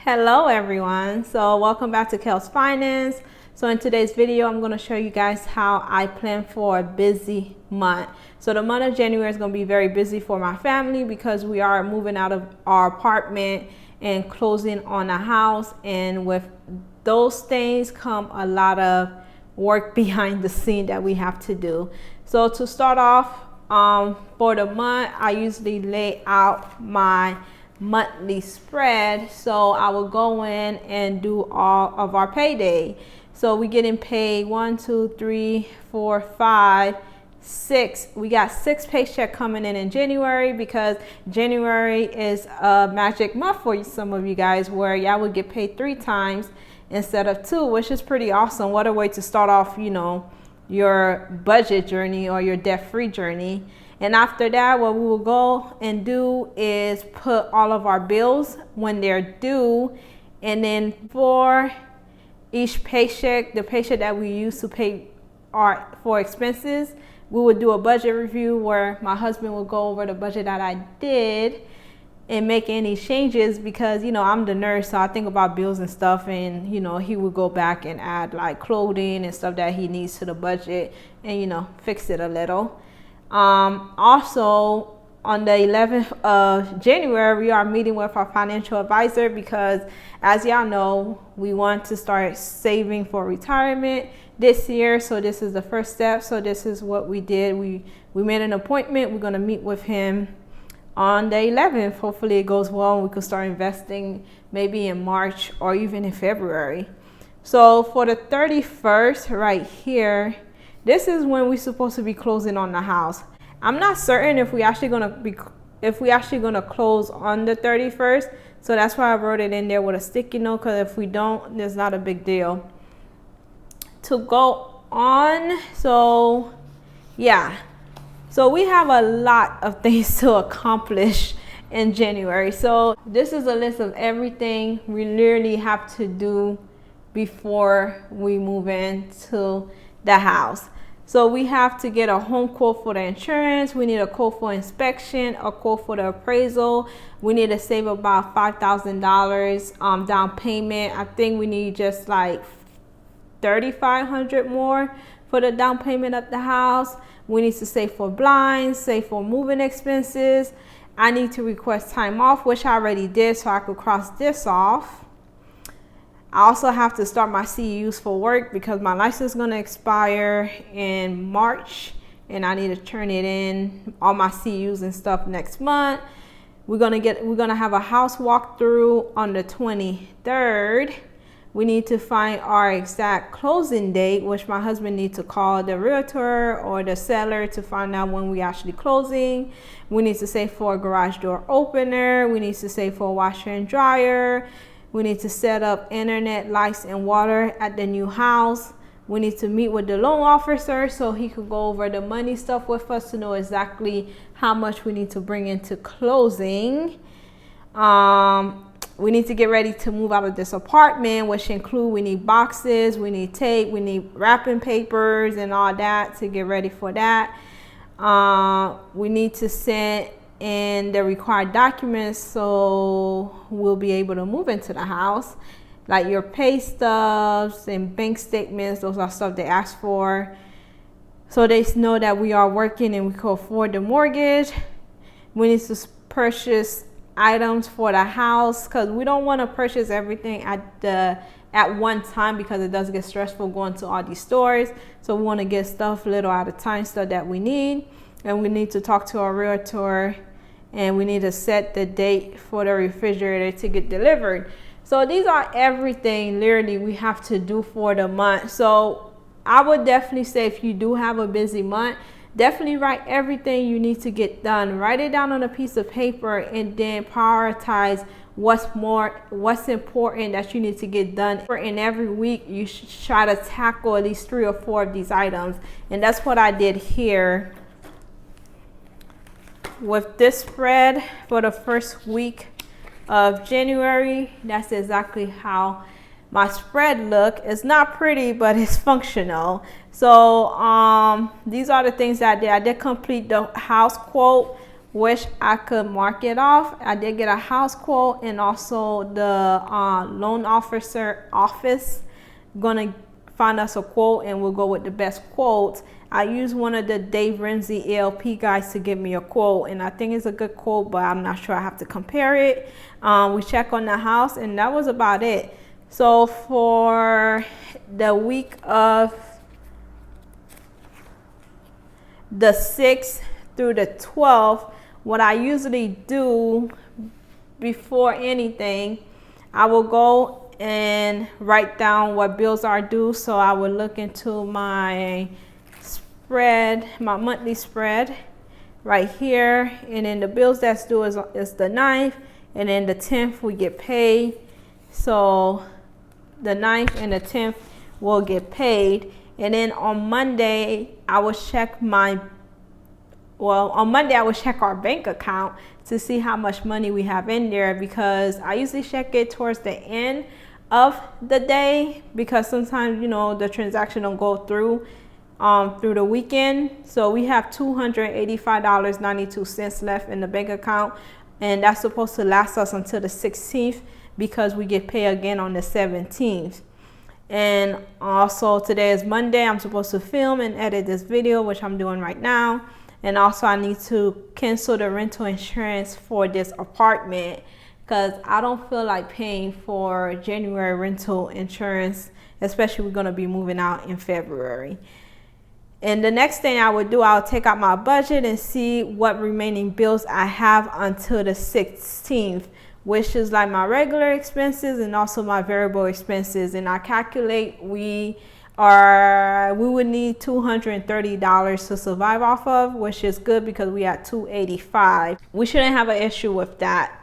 Hello everyone, so welcome back to Kel's Finance. So in today's video I'm going to show you guys how I plan for a busy month. So the month of January is going to be very busy for my family because we are moving out of our apartment and closing on a house, and with those things come a lot of work behind the scene that we have to do. So to start off, for the month I usually lay out my monthly spread. So I will go in and do all of our payday. So we getting paid 1, 2, 3, 4, 5, 6. We got 6 paychecks coming in January, because January is a magic month for some of you guys, where y'all would get paid 3 times instead of 2, which is pretty awesome. What a way to start off, your budget journey or your debt-free journey. And after that, what we will go and do is put all of our bills when they're due. And then for each paycheck, the paycheck that we use to pay for expenses, we would do a budget review where my husband will go over the budget that I did and make any changes, because I'm the nurse, so I think about bills and stuff, and he would go back and add like clothing and stuff that he needs to the budget and fix it a little. Also on the 11th of January, we are meeting with our financial advisor, because as y'all know, we want to start saving for retirement this year. So this is the first step. So this is what we did. We made an appointment. We're going to meet with him on the 11th. Hopefully it goes well and we can start investing maybe in March or even in February. So for the 31st right here, this is when we're supposed to be closing on the house. I'm not certain if we actually gonna close on the 31st. So that's why I wrote it in there with a sticky note, because if we don't, there's not a big deal. To go on, so yeah. So we have a lot of things to accomplish in January. So this is a list of everything we literally have to do before we move into the house. So we have to get a home quote for the insurance. We need a quote for inspection, a quote for the appraisal. We need to save about $5,000 down payment. I think we need just like $3,500 more for the down payment of the house. We need to save for blinds, save for moving expenses. I need to request time off, which I already did, so I could cross this off. I also have to start my CEUs for work, because my license is going to expire in March and I need to turn it in, all my CEUs and stuff, next month. We're going to have a house walkthrough on the 23rd. We need to find our exact closing date, which my husband needs to call the realtor or the seller to find out when we actually closing. We need to save for a garage door opener. We need to save for a washer and dryer. We need to set up internet, lights, and water at the new house. We need to meet with the loan officer so he could go over the money stuff with us to know exactly how much we need to bring into closing. We need to get ready to move out of this apartment, which include we need boxes, we need tape, we need wrapping papers and all that to get ready for that. We need to send in the required documents so we'll be able to move into the house, like your pay stubs and bank statements. Those are stuff they ask for, so they know that we are working and we can afford the mortgage. We need to purchase items for the house, because we don't want to purchase everything at one time, because it does get stressful going to all these stores. So we want to get stuff little at a time, stuff that we need. And we need to talk to our realtor, and we need to set the date for the refrigerator to get delivered. So these are everything literally we have to do for the month. So I would definitely say, if you do have a busy month, definitely write everything you need to get done. Write it down on a piece of paper, and then prioritize what's important that you need to get done. And every week you should try to tackle at least 3 or 4 of these items. And that's what I did here with this spread for the first week of January. That's exactly how my spread look. It's not pretty, but it's functional. So these are the things that I did. I did complete the house quote which I could mark it off. I did get a house quote, and also the loan officer office gonna find us a quote, and we'll go with the best quote. I used one of the Dave Ramsey ELP guys to give me a quote, and I think it's a good quote, but I'm not sure. I have to compare it. We checked on the house, and that was about it. So for the week of the 6th through the 12th, what I usually do before anything, I will go and write down what bills are due. So I will look into my spread, my monthly spread right here, and then the bills that's due is the 9th, and then the 10th we get paid. So the 9th and the 10th will get paid, and then on Monday I will check our bank account to see how much money we have in there, because I usually check it towards the end of the day, because sometimes, you know, the transaction don't go through the weekend. So we have $285.92 left in the bank account, and that's supposed to last us until the 16th, because we get paid again on the 17th. And also today is Monday. I'm supposed to film and edit this video, which I'm doing right now. And also I need to cancel the rental insurance for this apartment, because I don't feel like paying for January rental insurance, especially we're going to be moving out in February. And the next thing I would do, I'll take out my budget and see what remaining bills I have until the 16th, which is like my regular expenses and also my variable expenses. And I calculate we would need $230 to survive off of, which is good because we at $285. We shouldn't have an issue with that.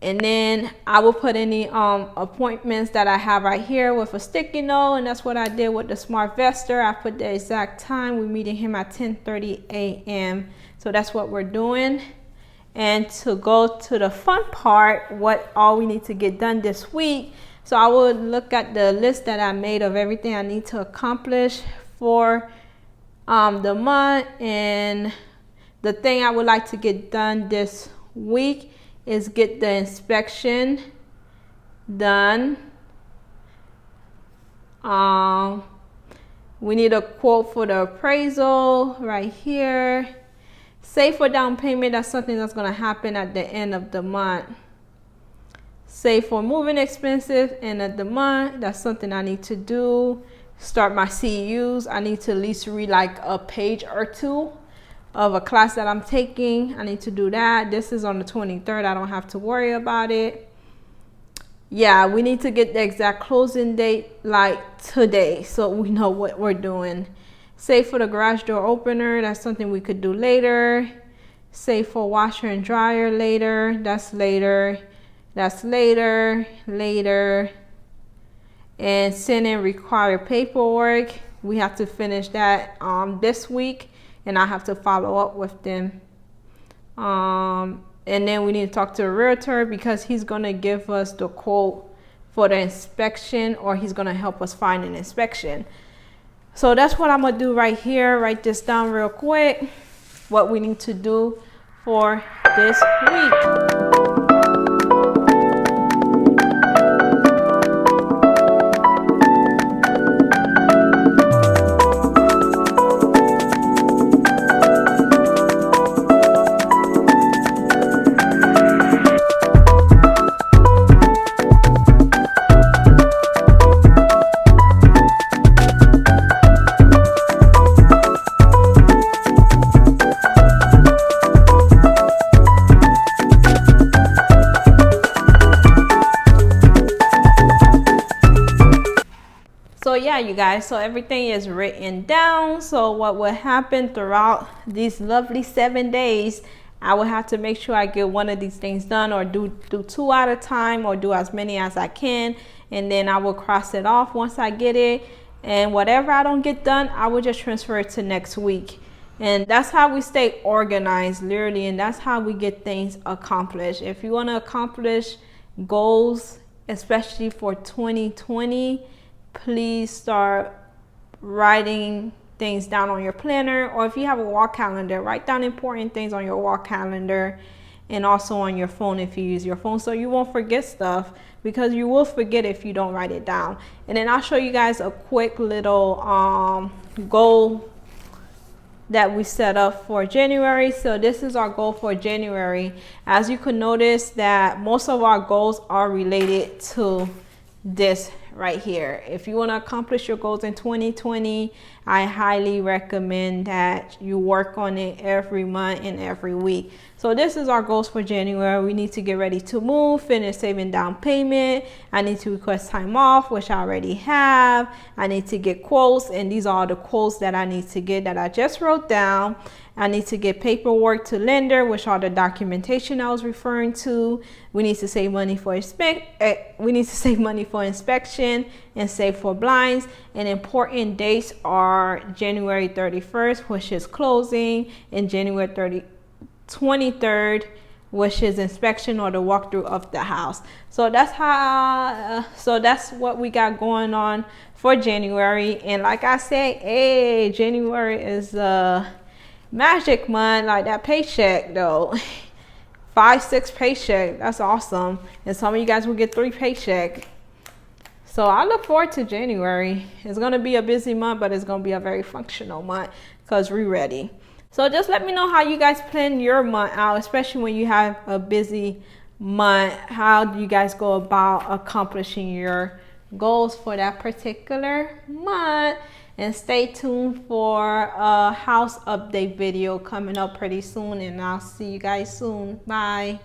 And then I will put any appointments that I have right here with a sticky note, and that's what I did with the Smart Vestor. I put the exact time. We're meeting him at 10:30 a.m. So that's what we're doing. And to go to the fun part, what all we need to get done this week. So I will look at the list that I made of everything I need to accomplish for the month. And the thing I would like to get done this week is get the inspection done. We need a quote for the appraisal right here. Save for down payment, that's something that's going to happen at the end of the month. Save for moving expenses end of the month, that's something I need to do. Start my CEUs. I need to at least read like a page or two of a class that I'm taking. I need to do that. This is on the 23rd. I don't have to worry about it. Yeah, we need to get the exact closing date like today, so we know what we're doing. Save for the garage door opener, that's something we could do later. Save for washer and dryer later, that's later. That's later. And send in required paperwork. We have to finish that this week, and I have to follow up with them. And then we need to talk to a realtor, because he's gonna give us the quote for the inspection, or he's gonna help us find an inspection. So that's what I'm gonna do right here. Write this down real quick, what we need to do for this week. Yeah, you guys, so everything is written down. So what will happen throughout these lovely 7 days, I will have to make sure I get one of these things done, or do 2 at a time, or do as many as I can, and then I will cross it off once I get it. And whatever I don't get done, I will just transfer it to next week. And that's how we stay organized, literally, and that's how we get things accomplished. If you want to accomplish goals, especially for 2020, please start writing things down on your planner, or if you have a wall calendar, write down important things on your wall calendar and also on your phone if you use your phone, so you won't forget stuff, because you will forget if you don't write it down. And then I'll show you guys a quick little goal that we set up for January. So this is our goal for January. As you can notice that most of our goals are related to this right here. If you want to accomplish your goals in 2020, I highly recommend that you work on it every month and every week. So this is our goals for January. We need to get ready to move, finish saving down payment. I need to request time off, which I already have. I need to get quotes, and these are the quotes that I need to get that I just wrote down. I need to get paperwork to lender, which are the documentation I was referring to. We need to save money for inspection and save for blinds. And important dates are January 31st, which is closing, and January 23rd, which is inspection or the walkthrough of the house. So that's that's what we got going on for January. And like I said, hey, January is magic month, like that paycheck though. 5-6 paycheck, that's awesome. And some of you guys will get 3 paycheck. So I look forward to January. It's gonna be a busy month, but it's gonna be a very functional month because we're ready. So just let me know how you guys plan your month out, especially when you have a busy month. How do you guys go about accomplishing your goals for that particular month? And stay tuned for a house update video coming up pretty soon, and I'll see you guys soon. Bye.